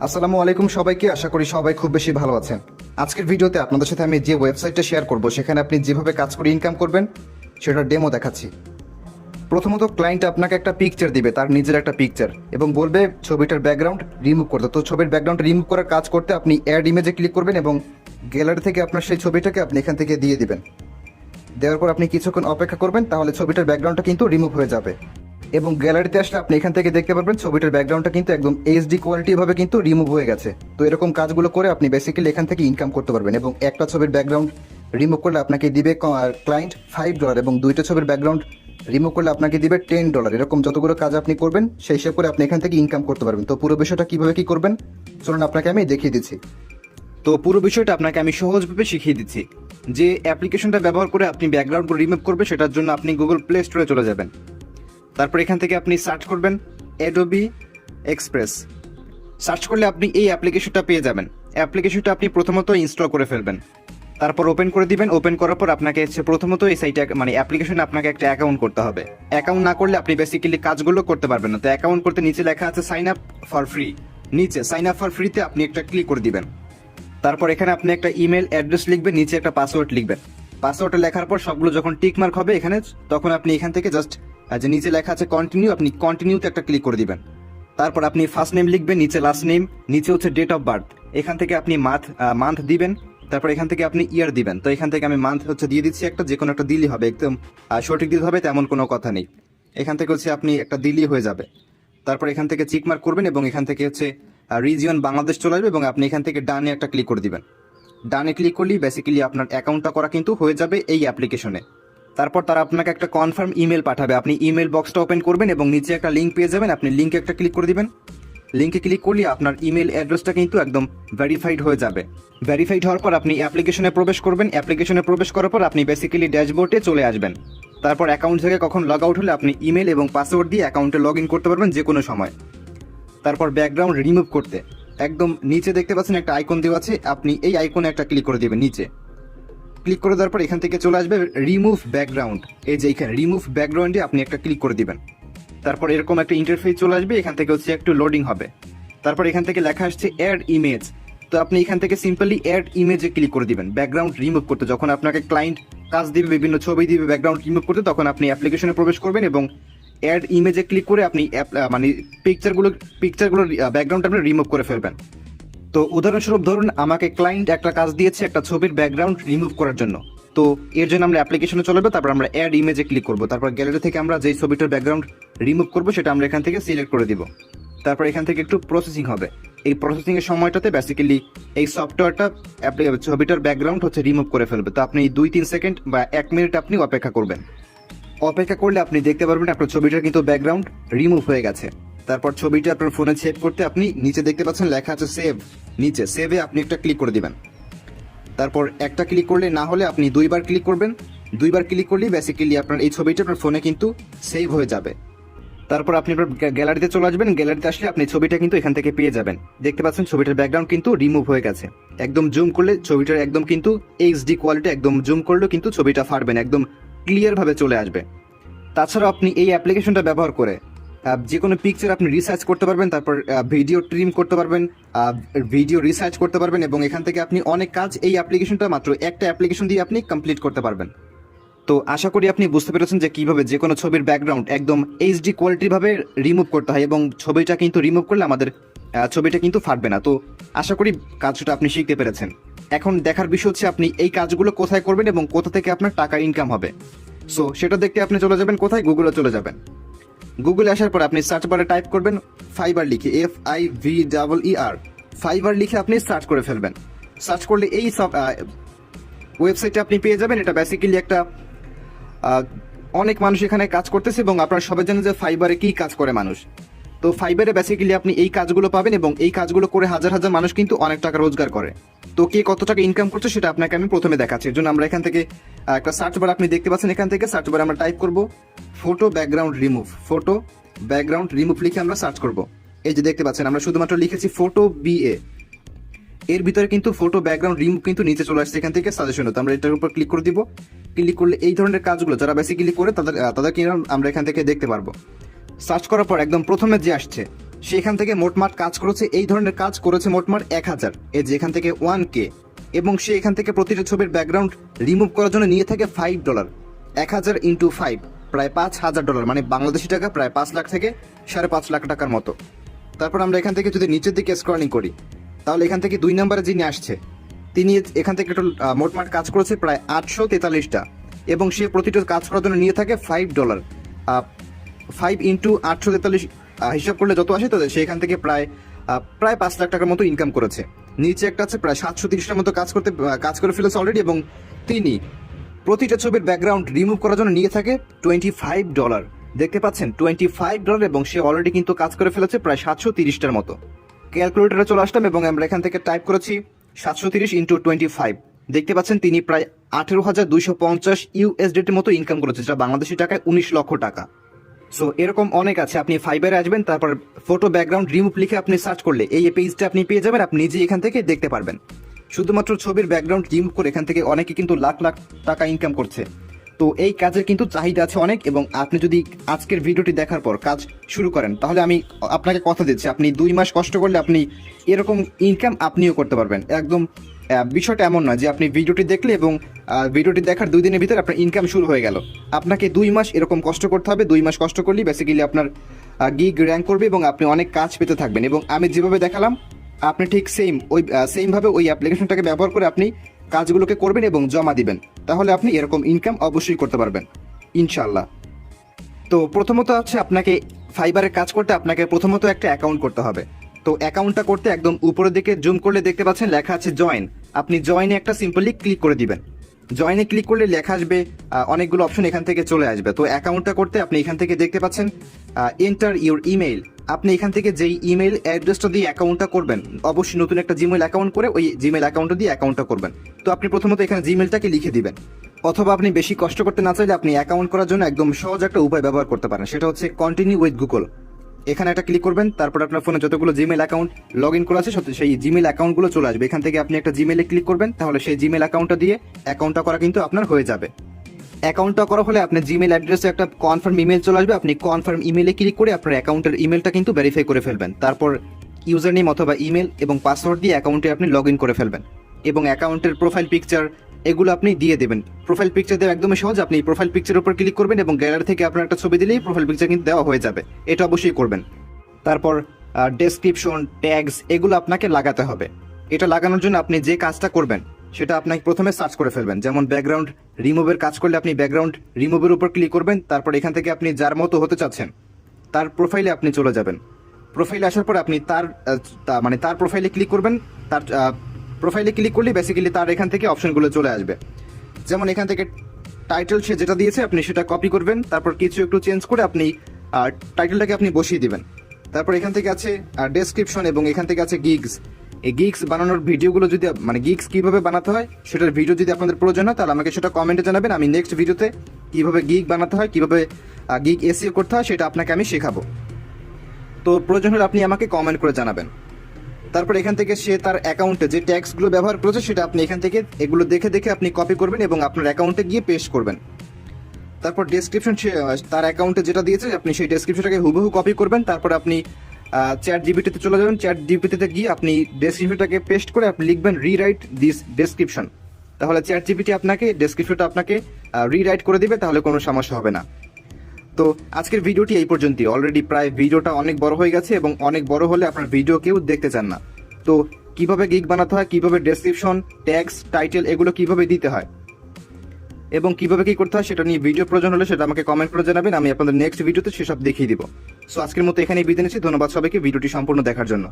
আসসালামু আলাইকুম সবাইকে, আশা করি সবাই খুব বেশি ভালো আছেন। আজকের ভিডিওতে আপনাদের সাথে আমি যে ওয়েবসাইটটা শেয়ার করব সেখানে আপনি যেভাবে কাজ করে ইনকাম করবেন সেটার ডেমো দেখাচ্ছি। প্রথমত ক্লায়েন্ট আপনাকে একটা পিকচার দিবে, তার নিজের একটা পিকচার, এবং বলবে ছবিটার ব্যাকগ্রাউন্ড রিমুভ করতে। তো ছবির ব্যাকগ্রাউন্ড রিমুভ করার কাজ করতে আপনি অ্যাড ইমেজে ক্লিক করবেন এবং গ্যালারি থেকে আপনার সেই ছবিটাকে আপনি এখান থেকে দিয়ে দিবেন। দেওয়ার পর আপনি কিছুক্ষণ অপেক্ষা করবেন, তাহলে ছবিটার ব্যাকগ্রাউন্ডটা কিন্তু রিমুভ হয়ে যাবে। এবং গ্যালারিতে আসলে আপনি এখান থেকে দেখতে পারবেন ছবিটার ব্যাকগ্রাউন্ডটা কিন্তু একদম এইচডি কোয়ালিটি ভাবে কিন্তু রিমুভ হয়ে গেছে। তো এরকম কাজগুলো করে আপনি বেসিক্যালি এখান থেকে ইনকাম করতে পারবেন। এবং একটা ছবির ব্যাকগ্রাউন্ড রিমুভ করলে আপনাকে দিবে ক্লায়েন্ট $5, এবং দুইটা ছবির ব্যাকগ্রাউন্ড রিমুভ করলে আপনাকে দিবে $10। এরকম যতগুলো কাজ আপনি করবেন সেই হিসাব করে আপনি এখান থেকে ইনকাম করতে পারবেন। তো পুরো বিষয়টা কিভাবে কি করবেন চলুন আপনাকে আমি দেখিয়ে দিচ্ছি। তো পুরো বিষয়টা আপনাকে আমি সহজভাবে শিখিয়ে দিচ্ছি। যে অ্যাপ্লিকেশনটা ব্যবহার করে আপনি ব্যাকগ্রাউন্ডগুলো রিমুভ করবেন সেটার জন্য আপনি গুগল প্লে স্টোরে চলে যাবেন। তারপর এখান থেকে আপনি সার্চ করবেন অ্যাডোবি এক্সপ্রেস। সার্চ করলে আপনি এই অ্যাপ্লিকেশনটা পেয়ে যাবেন। অ্যাপ্লিকেশনটা আপনি প্রথমত ইনস্টল করে ফেলবেন, তারপর ওপেন করে দিবেন। ওপেন করার পর আপনাকে প্রথমত এই সাইটে অ্যাপ্লিকেশনে আপনাকে একটা অ্যাকাউন্ট করতে হবে। অ্যাকাউন্ট না করলে আপনি বেসিক্যালি কাজগুলো করতে পারবেন না। তো অ্যাকাউন্ট করতে নিচে লেখা আছে সাইন আপ ফর ফ্রি, নিচে সাইন আপ ফর ফ্রিতে আপনি একটা ক্লিক করে দিবেন। তারপর এখানে আপনি একটা ইমেল অ্যাড্রেস লিখবেন, নিচে একটা পাসওয়ার্ড লিখবেন। পাসওয়ার্ডটা লেখার পর সবগুলো যখন টিক মার্ক হবে এখানে, তখন আপনি এখান থেকে জাস্ট যে নিচে লেখা আছে কন্টিনিউ, আপনি কন্টিনিউতে একটা ক্লিক করে দিবেন। তারপর আপনি ফার্স্ট নেম লিখবেন, নিচে লাস্ট নেম, নিচে হচ্ছে ডেট অফ বার্থ। এখান থেকে আপনি মান্থ দিবেন। তারপর এখান থেকে আপনি ইয়ার দিবেন। তো এখান থেকে আমি মান্থ হচ্ছে দিয়ে দিচ্ছি একটা, যে কোনো একটা দিলেই হবে, একদম সঠিক দিতে হবে তেমন কোনো কথা নেই। এখান থেকে হচ্ছে আপনি একটা দিলেই হয়ে যাবে। তারপর এখান থেকে চেক মার্ক করবেন এবং এখান থেকে হচ্ছে রিজিয়ন বাংলাদেশ চলে আসবে এবং আপনি এখান থেকে ডানে একটা ক্লিক করে দিবেন। ডানে ক্লিক করলেই বেসিক্যালি আপনার অ্যাকাউন্টটা করা কিন্তু হয়ে যাবে এই অ্যাপ্লিকেশনে। তারপর তারা আপনাকে একটা কনফার্ম ইমেল পাঠাবে। আপনি ইমেল বক্সটা ওপেন করবেন এবং নিচে একটা লিঙ্ক পেয়ে যাবেন। আপনি লিঙ্কে একটা ক্লিক করে দিবেন। লিঙ্কে ক্লিক করলে আপনার ইমেল অ্যাড্রেসটা কিন্তু একদম ভেরিফাইড হয়ে যাবে। ভেরিফাইড হওয়ার পর আপনি অ্যাপ্লিকেশনে প্রবেশ করবেন। অ্যাপ্লিকেশনে প্রবেশ করার পর আপনি বেসিক্যালি ড্যাশবোর্ডে চলে আসবেন। তারপর অ্যাকাউন্ট থেকে কখন লগ আউট হলে আপনি ইমেল এবং পাসওয়ার্ড দিয়ে অ্যাকাউন্টে লগ ইন করতে পারবেন যে কোনো সময়। তারপর ব্যাকগ্রাউন্ড রিমুভ করতে একদম নিচে দেখতে পাচ্ছেন একটা আইকন দেওয়া আছে, আপনি এই আইকনে একটা ক্লিক করে দেবেন। নিচে ক্লিক করে দেওয়ার পর এখান থেকে চলে আসবে রিমুভ ব্যাকগ্রাউন্ড। এই যে এখানে রিমুভ ব্যাকগ্রাউন্ডে আপনি একটা ক্লিক করে দিবেন। তারপর এরকম একটা ইন্টারফেস চলে আসবে, এখান থেকে হচ্ছে একটু লোডিং হবে। তারপর এখান থেকে লেখা আসছে অ্যাড ইমেজ। তো আপনি এখান থেকে সিম্পলি অ্যাড ইমেজে ক্লিক করে দিবেন ব্যাকগ্রাউন্ড রিমুভ করতে। যখন আপনাকে ক্লায়েন্ট কাজ দিবে, বিভিন্ন ছবি দিবে ব্যাকগ্রাউন্ড রিমুভ করতে, তখন আপনি অ্যাপ্লিকেশনে প্রবেশ করবেন এবং অ্যাড ইমেজে ক্লিক করে আপনি পিকচারগুলোর ব্যাকগ্রাউন্ড আপনি রিমুভ করে ফেলবেন। তো উদাহরণস্বরূপ ধরুন আমাকে ক্লায়েন্ট একটা কাজ দিয়েছে একটা ছবির ব্যাকগ্রাউন্ড রিমুভ করার জন্য। তো এর জন্য আমরা অ্যাপ্লিকেশনে চলে যাবো, তারপর আমরা অ্যাড ইমেজে ক্লিক করবো। তারপর গ্যালারি থেকে আমরা যেই ছবিটার ব্যাকগ্রাউন্ড রিমুভ করবো সেটা আমরা এখান থেকে সিলেক্ট করে দিব। তারপর এখান থেকে একটু প্রসেসিং হবে। এই প্রসেসিং এর সময়টাতে বেসিক্যালি এই সফটওয়্যারটা ছবিটার ব্যাকগ্রাউন্ড হচ্ছে রিমুভ করে ফেলবে। তো আপনি 2-3 সেকেন্ড বা 1 মিনিট আপনি অপেক্ষা করবেন। অপেক্ষা করলে আপনি দেখতে পারবেন আপনার ছবিটার কিন্তু ব্যাকগ্রাউন্ড রিমুভ হয়ে গেছে। তারপর ছবিটা আপনার ফোনে সেভ করতে আপনি নিচে দেখতে পাচ্ছেন লেখা আছে সেভ, নিচে সেভে আপনি একটা ক্লিক করে দিবেন। তারপর একটা ক্লিক করলে না হলে আপনি 2বার ক্লিক করবেন। 2বার ক্লিক করলেই বেসিক্যালি আপনার এই ছবিটা আপনার ফোনে কিন্তু সেভ হয়ে যাবে। তারপর আপনি আপনার গ্যালারিতে চলে আসবেন। গ্যালারিতে আসলে আপনি ছবিটা কিন্তু এখান থেকে পেয়ে যাবেন। দেখতে পাচ্ছেন ছবিটার ব্যাকগ্রাউন্ড কিন্তু রিমুভ হয়ে গেছে। একদম জুম করলে ছবিটার একদম কিন্তু এইচডি কোয়ালিটি, একদম জুম করলেও কিন্তু ছবিটা ফাটবে না, একদম ক্লিয়ার ভাবে চলে আসবে। তাছাড়া আপনি এই অ্যাপ্লিকেশনটা ব্যবহার করে যে কোনো পিকচার আপনি রিসার্চ করতে পারবেন, তারপর ভিডিও ট্রিম করতে পারবেন, ভিডিও রিসার্চ করতে পারবেন, এবং এখান থেকে আপনি অনেক কাজ এই অ্যাপ্লিকেশনটা মাত্র একটা অ্যাপ্লিকেশন দিয়ে আপনি কমপ্লিট করতে পারবেন। তো আশা করি আপনি বুঝতে পেরেছেন যে কিভাবে যে কোনো ছবির ব্যাকগ্রাউন্ড একদম এইচডি কোয়ালিটির ভাবে রিমুভ করতে হয়, এবং ছবিটা কিন্তু রিমুভ করলে আমাদের ছবিটা কিন্তু ফাটবে না। তো আশা করি কাজটা আপনি শিখতে পেরেছেন। এখন দেখার বিষয় হচ্ছে আপনি এই কাজগুলো কোথায় করবেন এবং কোথা থেকে আপনার টাকা ইনকাম হবে। সো সেটা দেখতে আপনি চলে যাবেন কোথায়, গুগলে চলে যাবেন। গুগলে আসার পর আপনি সার্চ বারে টাইপ করবেন ফাইবার লিখে, FIVER, ফাইবার লিখে আপনি সার্চ করে ফেলবেন। সার্চ করলে এই সব ওয়েবসাইটে আপনি পেয়ে যাবেন। এটা বেসিক্যালি একটা অনেক মানুষ এখানে কাজ করতেছে, এবং আপনারা সবাই জানেন যে ফাইবারে কি কাজ করে মানুষ। তো ফাইবারে বেসিক্যালি আপনি এই কাজগুলো পাবেন, এবং এই কাজগুলো করে হাজার হাজার মানুষ কিন্তু অনেক টাকা রোজগার করে। তো কে কত টাকা ইনকাম করছে সেটা আপনাকে আমি প্রথমে দেখাচ্ছি। এর জন্য আমরা এখান থেকে একটা সার্চ বার আপনি দেখতে পাচ্ছেন, এখান থেকে সার্চ বারে আমরা টাইপ করব photo background remove. Photo background remove লিখে আমরা সার্চ করব। এই যে দেখতে পাচ্ছেন আমরা শুধুমাত্র লিখেছি ফটো BA। এর ভিতরে কিন্তু ফটো ব্যাকগ্রাউন্ড রিমুভ কিন্তু নিচে চলে আসছে এখান থেকে সাজেশন। তো আমরা এটার উপর ক্লিক করে দিব। ক্লিক করলে এই ধরনের কাজগুলো যারা বেসিক্যালি করে তাদের কিন্তু আমরা এখান থেকে দেখতে পারবো। সার্চ করার পর একদম প্রথমে যে আসছে সেখান থেকে মোটমাট কাজ করেছে, এই ধরনের কাজ করেছে মোটমাট 1000, এই যে এখান থেকে 1K, এবং সে এখান থেকে প্রতিটা ছবির ব্যাকগ্রাউন্ড রিমুভ করার জন্য নিয়ে থাকে $5। 1000 ইন্টু 5 প্রায় $5000, মানে বাংলাদেশি টাকা প্রায় 5 লাখ থেকে 5.5 লাখ টাকার মতো। তারপর আমরা এখান থেকে যদি নিচের দিকে স্ক্রলিং করি, তাহলে এখান থেকে 2 নম্বরে যিনি আসছে তিনি এখান থেকে মোটমাট কাজ করেছে প্রায় 843টা, এবং সে প্রতিটা কাজ করার জন্য নিয়ে থাকে $5। 5 ইন্টু 843 হিসাব করলে যত আসে, তো সে এখান থেকে প্রায় 5 লাখ টাকার মতো ইনকাম করেছে। নিচে একটা আছে প্রায় 730টার মতো কাজ করে ফেলেছে অলরেডি, এবং তিনি প্রতিটা ছবির ব্যাকগ্রাউন্ড রিমুভ করার জন্য নিয়ে থাকে $25। দেখতে পাচ্ছেন $25, এবং সে অলরেডি কিন্তু কাজ করে ফেলেছে প্রায় 730টার মতো। ক্যালকুলেটরে চলে আসলাম এবং আমরা এখান থেকে টাইপ করেছি 730 ইন্টু 25। দেখতে পাচ্ছেন তিনি প্রায় 18,250 USDর মতো ইনকাম করেছে, যেটা বাংলাদেশি টাকায় 19 লক্ষ টাকা। সো এরকম অনেক আছে। আপনি ফাইবারে আসবেন, তারপর ফটো ব্যাকগ্রাউন্ড রিমুভ লিখে আপনি সার্চ করলে এই পেজটা আপনি পেয়ে যাবেন। আপনি নিজে এখান থেকে দেখতে পারবেন। শুধুমাত্র ছবির ব্যাকগ্রাউন্ড রিমুভ করে এখান থেকে অনেকে কিন্তু লাখ লাখ টাকা ইনকাম করছে। তো এই কাজের কিন্তু চাহিদা আছে অনেক, এবং আপনি যদি আজকের ভিডিওটি দেখার পর কাজ শুরু করেন, তাহলে আমি আপনাকে কথা দিচ্ছি আপনি 2 মাস কষ্ট করলে আপনি এরকম ইনকাম আপনিও করতে পারবেন। একদম বিষয়টা এমন নয় যে আপনি ভিডিওটি দেখলে এবং ভিডিওটি দেখার 2 দিনের ভিতরে আপনার ইনকাম শুরু হয়ে গেল। আপনাকে 2 মাস এরকম কষ্ট করতে হবে। 2 মাস কষ্ট করলেই বেসিক্যালি আপনার গিগ র্যাঙ্ক করবে এবং আপনি অনেক কাজ পেতে থাকবেন। এবং আমি যেভাবে দেখালাম আপনি ঠিক সেমভাবে ওই অ্যাপ্লিকেশনটাকে ব্যবহার করে আপনি কাজগুলোকে করবেন এবং জমা দিবেন, তাহলে আপনি এরকম ইনকাম অবশ্যই করতে পারবেন ইনশাল্লাহ। তো প্রথমত হচ্ছে আপনাকে ফাইবারে কাজ করতে আপনাকে প্রথমত একটা অ্যাকাউন্ট করতে হবে। তো অ্যাকাউন্টটা করতে একদম উপরের দিকে জুম করলে দেখতে পাচ্ছেন লেখা আছে জয়েন। আপনি জয়েনে একটা সিম্পলি ক্লিক করে দিবেন। জয়েনে ক্লিক করলে লেখা আসবে, অনেকগুলো অপশন এখান থেকে চলে আসবে। তো অ্যাকাউন্টটা করতে আপনি এখান থেকে দেখতে পাচ্ছেন এন্টার ইউর ইমেইল। আপনি এখান থেকে যেই ইমেইল অ্যাড্রেসটা দিয়ে অ্যাকাউন্টটা করবেন, অবশ্যই নতুন একটা জিমেইল অ্যাকাউন্ট করে ওই জিমেইল অ্যাকাউন্টটা দিয়ে অ্যাকাউন্টটা করবেন। তো আপনি প্রথমত এখানে জিমেইলটাকে লিখে দিবেন, অথবা আপনি বেশি কষ্ট করতে না চাইলে আপনি অ্যাকাউন্ট করার জন্য একদম সহজ একটা উপায় ব্যবহার করতে পারেন, সেটা হচ্ছে কন্টিনিউ উইথ গুগল। এখানে একটা ক্লিক করবেন, তারপর আপনার ফোনে যতগুলো জিমেইল অ্যাকাউন্ট লগ ইন করা আছে সেই জিমেইল অ্যাকাউন্টগুলো চলে আসবে। এখান থেকে আপনি একটা জিমেইলে ক্লিক করবেন, তাহলে সেই জিমেইল অ্যাকাউন্টটা দিয়ে অ্যাকাউন্টটা করা কিন্তু আপনার হয়ে যাবে। অ্যাকাউন্টটা করা হলে আপনার জিমেইল অ্যাড্রেসে একটা কনফার্ম ইমেল চলে আসবে। আপনি কনফার্ম ইমেলে ক্লিক করে আপনার অ্যাকাউন্টের ইমেলটা কিন্তু ভেরিফাই করে ফেলবেন। তারপর ইউজার নেম অথবা ইমেল এবং পাসওয়ার্ড দিয়ে অ্যাকাউন্টে আপনি লগ ইন করে ফেলবেন, এবং অ্যাকাউন্টের প্রোফাইল পিকচার এগুলো আপনি দিয়ে দেবেন। প্রোফাইল পিকচার দেওয়া একদমই সহজ। আপনি প্রোফাইল পিকচারের উপর ক্লিক করবেন এবং গ্যালারি থেকে আপনার একটা ছবি দিলেই প্রোফাইল পিকচার কিন্তু দেওয়া হয়ে যাবে। এটা অবশ্যই করবেন। তারপর ডেসক্রিপশন, ট্যাগস এগুলো আপনাকে লাগাতে হবে। এটা লাগানোর জন্য আপনি যে কাজটা করবেন সেটা আপনাকে প্রথমে সার্চ করে ফেলবেন। যেমন ব্যাকগ্রাউন্ড রিমুভের কাজ করলে আপনি ব্যাকগ্রাউন্ড রিমুভের উপর ক্লিক করবেন, তারপর এখান থেকে আপনি যার মতো হতে চাচ্ছেন তার প্রোফাইলে আপনি চলে যাবেন। প্রোফাইলে আসার পর আপনি তার প্রোফাইলে ক্লিক করবেন। তার প্রোফাইলে ক্লিক করলে বেসিক্যালি তার এখান থেকে অপশনগুলো চলে আসবে। যেমন এখান থেকে টাইটেল সে যেটা দিয়েছে আপনি সেটা কপি করবেন, তারপর কিছু একটু চেঞ্জ করে আপনি টাইটেলটাকে আপনি বসিয়ে দিবেন। তারপর এখান থেকে আছে ডেসক্রিপশন এবং এখান থেকে আছে গিগস। এই গিগস বানানোর ভিডিওগুলো যদি গিগস কিভাবে বানাতে হয় সেটার ভিডিও যদি আপনাদের প্রয়োজন হয় তাহলে আমাকে সেটা কমেন্টে জানাবেন। আমি নেক্সট ভিডিওতে কিভাবে গিগ বানাতে হয়, কিভাবে গিগ এসইও করতে হয় সেটা আপনাকে আমি শেখাবো। তো প্রয়োজন হলে আপনি আমাকে কমেন্ট করে জানাবেন। তারপর এখান থেকে সে তার অ্যাকাউন্টে যে ট্যাক্সগুলো ব্যবহার করেছে সেটা আপনি এখান থেকে এগুলো দেখে দেখে আপনি কপি করবেন এবং আপনার অ্যাকাউন্টে গিয়ে পেস্ট করবেন। তারপর ডেসক্রিপশন তার অ্যাকাউন্টে যেটা দিয়েছে আপনি সেই ডেসক্রিপশনটাকে হুবহু কপি করবেন। তারপর আপনি চ্যাট জিপিটিতে চলে যাবেন। চ্যাট জিপিটিতে গিয়ে আপনি ডেসক্রিপশনটাকে পেস্ট করে আপনি লিখবেন রিরাইট দিস ডেসক্রিপশন। তাহলে চ্যাট জিপিটি আপনাকে ডেসক্রিপশনটা আপনাকে রিরাইট করে দিবে, তাহলে কোনো সমস্যা হবে না। তো আজকের ভিডিওটি এই পর্যন্তই। অলরেডি প্রায় ভিডিওটা অনেক বড় হয়ে গেছে এবং অনেক বড় হলে আপনার ভিডিও কেউ দেখতে চান না। তো কিভাবে গিগ বানাতে হয়, কিভাবে ডেসক্রিপশন, ট্যাগস, টাইটেল এগুলো কিভাবে দিতে হয় এবং কিভাবে কি করতে হয় সেটা নিয়ে ভিডিও প্রয়োজন হলে সেটা আমাকে কমেন্ট করে জানাবেন। আমি আপনাদের নেক্সট ভিডিওতে সেসব দেখিয়ে দিব। সো আজকের মতো এখানেই বিদায় নিচ্ছি। ধন্যবাদ সবাইকে ভিডিওটি সম্পূর্ণ দেখার জন্য।